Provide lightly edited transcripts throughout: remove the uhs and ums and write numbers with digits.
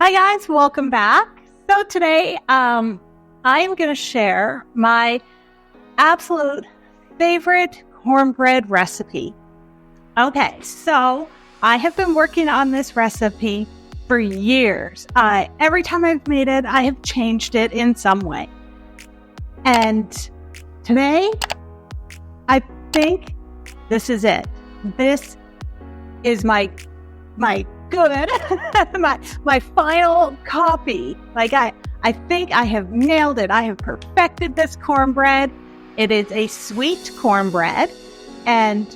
Hi guys, welcome back. So today I am going to share my absolute favorite cornbread recipe. Okay, so I have been working on this recipe for years. Every time I've made it, I have changed it in some way. And today, I think this is it. This is my good, my final copy. Like I think I have nailed it. I have perfected this cornbread. It is a sweet cornbread, and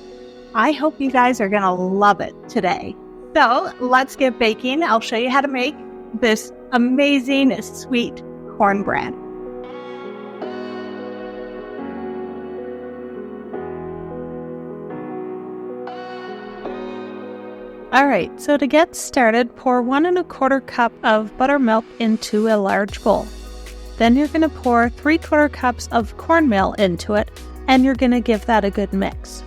I hope you guys are going to love it today. So let's get baking. I'll show you how to make this amazing sweet cornbread. Alright, so to get started, pour 1 1/4 cup of buttermilk into a large bowl. Then you're going to pour 3/4 cups of cornmeal into it, and you're going to give that a good mix.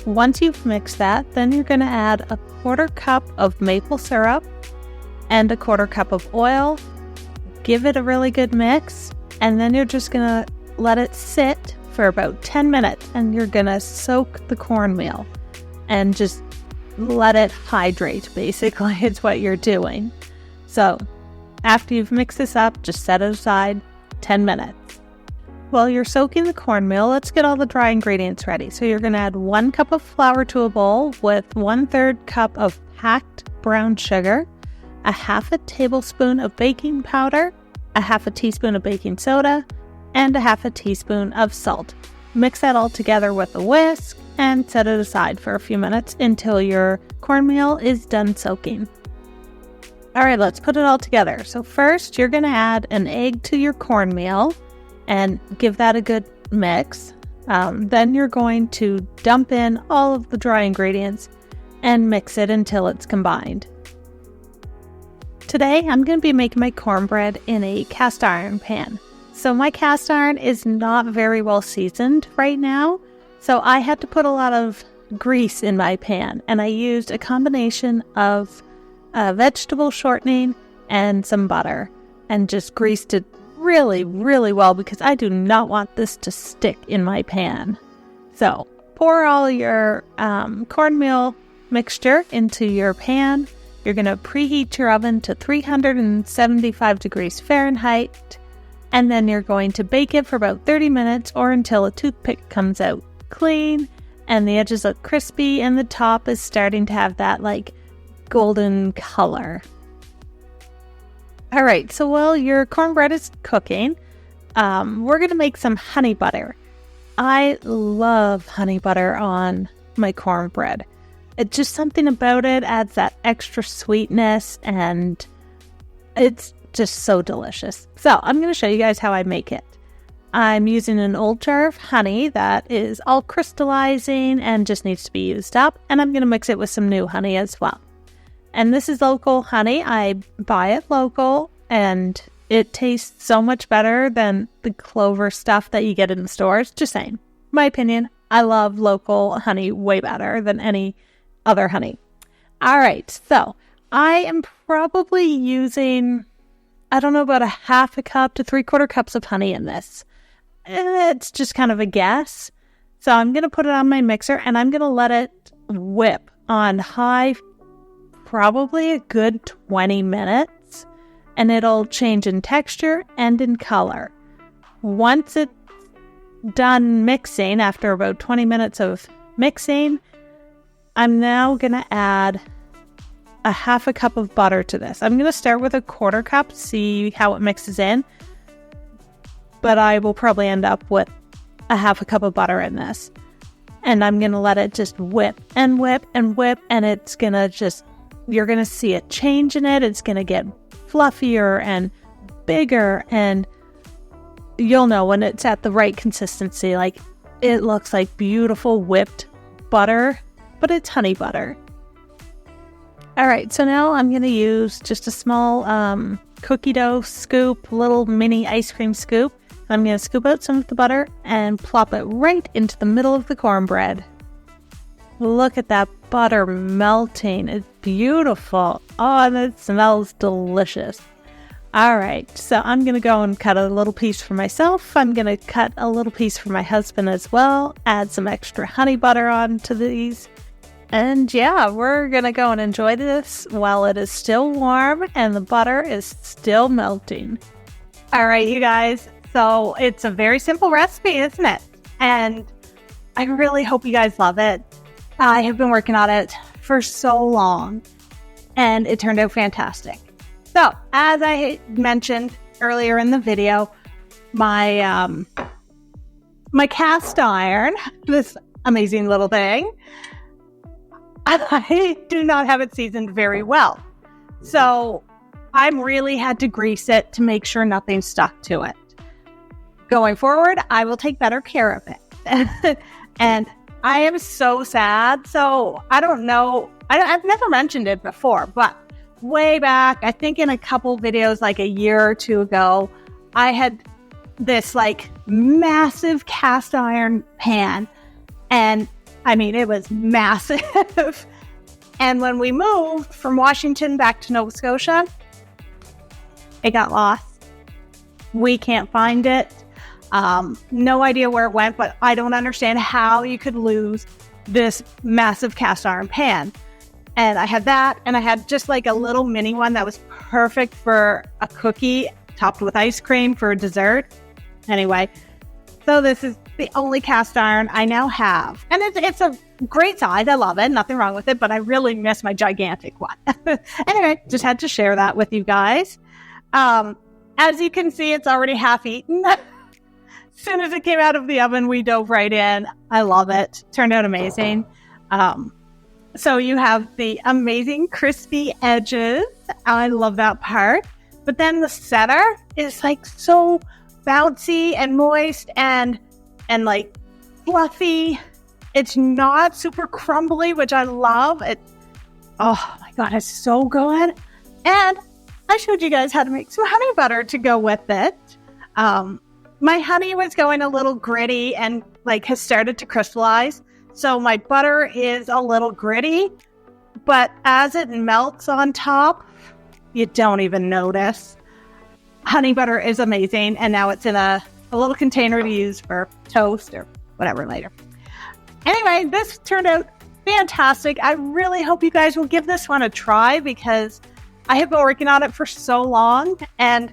Once you've mixed that, then you're going to add 1/4 cup of maple syrup and 1/4 cup of oil. Give it a really good mix, and then you're just going to let it sit for about 10 minutes, and you're going to soak the cornmeal and just let it hydrate, basically. It's what you're doing. So after you've mixed this up, just set it aside 10 minutes. While you're soaking the cornmeal, let's get all the dry ingredients ready. So you're going to add 1 cup of flour to a bowl with 1/3 cup of packed brown sugar, 1/2 tablespoon of baking powder, 1/2 teaspoon of baking soda, and 1/2 teaspoon of salt. Mix that all together with a whisk and set it aside for a few minutes until your cornmeal is done soaking. Alright, let's put it all together. So first, you're going to add an egg to your cornmeal and give that a good mix. Then you're going to dump in all of the dry ingredients and mix it until it's combined. Today, I'm going to be making my cornbread in a cast iron pan. So my cast iron is not very well seasoned right now, so I had to put a lot of grease in my pan, and I used a combination of vegetable shortening and some butter, and just greased it really, really well because I do not want this to stick in my pan. So pour all your cornmeal mixture into your pan. You're going to preheat your oven to 375 degrees Fahrenheit. And then you're going to bake it for about 30 minutes or until a toothpick comes out clean and the edges look crispy and the top is starting to have that like golden color. Alright, so while your cornbread is cooking, we're going to make some honey butter. I love honey butter on my cornbread. It's just something about it adds that extra sweetness, and it's just so delicious. So I'm going to show you guys how I make it. I'm using an old jar of honey that is all crystallizing and just needs to be used up, and I'm going to mix it with some new honey as well. And this is local honey. I buy it local, and it tastes so much better than the clover stuff that you get in the stores. Just saying. My opinion, I love local honey way better than any other honey. Alright, so I am probably using, I don't know, about 1/2 cup to 3/4 cups of honey in this. It's just kind of a guess. So I'm going to put it on my mixer and I'm going to let it whip on high, probably a good 20 minutes. And it'll change in texture and in color. Once it's done mixing, after about 20 minutes of mixing, I'm now going to add 1/2 cup of butter to this. I'm going to start with 1/4 cup, see how it mixes in. But I will probably end up with 1/2 cup of butter in this. And I'm going to let it just whip and whip and whip. And it's going to just, you're going to see a change in it. It's going to get fluffier and bigger. And you'll know when it's at the right consistency. Like, it looks like beautiful whipped butter, but it's honey butter. Alright, so now I'm going to use just a small cookie dough scoop, little mini ice cream scoop. I'm going to scoop out some of the butter and plop it right into the middle of the cornbread. Look at that butter melting. It's beautiful. Oh, and it smells delicious. All right, so I'm going to go and cut a little piece for myself. I'm going to cut a little piece for my husband as well. Add some extra honey butter onto these. And yeah, we're going to go and enjoy this while it is still warm and the butter is still melting. All right, you guys. So it's a very simple recipe, isn't it? And I really hope you guys love it. I have been working on it for so long, and it turned out fantastic. So, as I mentioned earlier in the video, my cast iron, this amazing little thing, I do not have it seasoned very well. So, I really had to grease it to make sure nothing stuck to it. Going forward, I will take better care of it. And I am so sad. So I don't know. I've never mentioned it before, but way back, I think in a couple videos, like a year or two ago, I had this like massive cast iron pan. And I mean, it was massive. And when we moved from Washington back to Nova Scotia, it got lost. We can't find it. No idea where it went, but I don't understand how you could lose this massive cast iron pan. And I had that, and I had just like a little mini one that was perfect for a cookie topped with ice cream for dessert. Anyway, so this is the only cast iron I now have. And it's a great size. I love it. Nothing wrong with it, but I really miss my gigantic one. Anyway, just had to share that with you guys. As you can see, it's already half eaten. As soon as it came out of the oven, we dove right in. I love it. Turned out amazing. So you have the amazing crispy edges. I love that part. But then the center is like so bouncy and moist and like fluffy. It's not super crumbly, which I love. Oh my God, it's so good. And I showed you guys how to make some honey butter to go with it. My honey was going a little gritty and like has started to crystallize. So my butter is a little gritty, but as it melts on top, you don't even notice. Honey butter is amazing. And now it's in a little container to use for toast or whatever later. Anyway, this turned out fantastic. I really hope you guys will give this one a try because I have been working on it for so long, and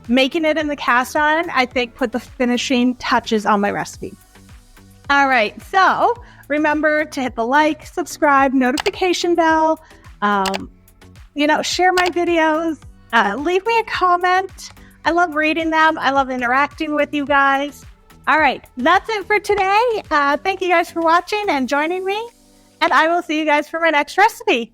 making it in the cast iron, I think, put the finishing touches on my recipe. All right, so remember to hit the like, subscribe, notification bell, share my videos, leave me a comment. I love reading them. I love interacting with you guys. All right, that's it for today. Thank you guys for watching and joining me, and I will see you guys for my next recipe.